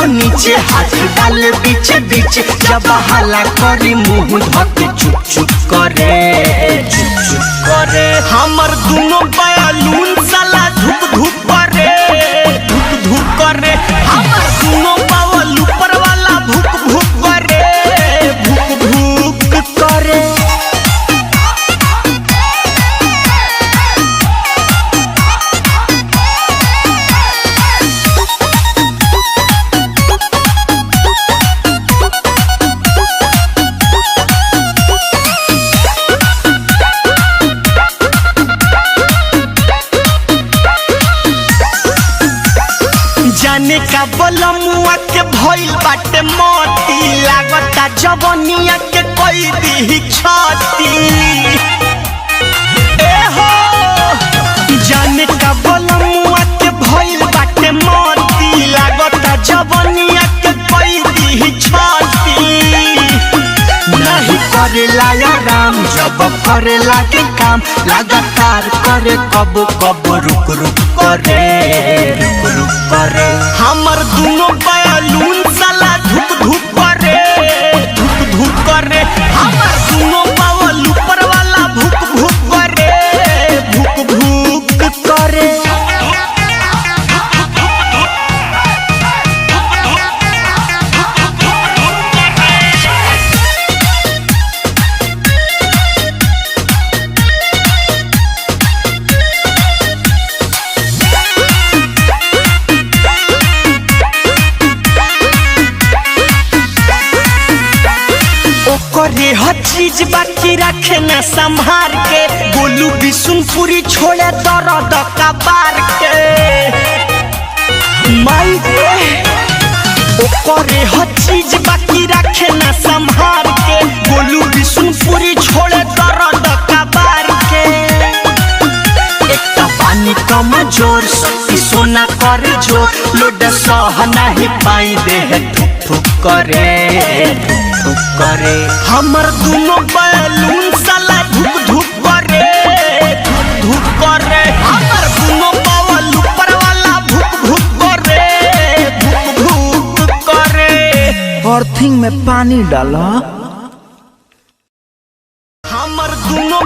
नीचे हाथ डाल बीच बीच जब हला करी मुँह धके चुप चुप करे हमर दोनों बैलून साला धुक धुक करे हमर दोनों बावल ऊपर वाला भुक भुक करे जाने का बलमुआ के भइल बाटे मोती लागता जवनिया के कोई दी छाती ए हो जाने का बलमुआ के भइल बाटे मोती लागता जवनिया के कोई दी छाती नहीं करेला आराम जब करेला के काम लगातार करे कब कब रुक रुक करे हमर दोनों बैलून साला धुक धुक करे हमर दोनों बावल ऊपर वाला भुक भुक करे करे हर चीज बाकी रखे न संभार के गोलू बिशुनपुरी छोड़े दर्द कबार के माई करे हर चीज बाकी रखे न संभार के गोलू बिशुनपुरी छोड़े दर्द कबार के एक पानी कम जोर शक्ति सोना करे जो लोड सह नहीं पाई दे ठुक करे हमर दोनों बैलून साला धुक धुक करे हमर दोनों बावल ऊपर वाला भुक करे अर्थिंग में पानी डाला हमर दोनों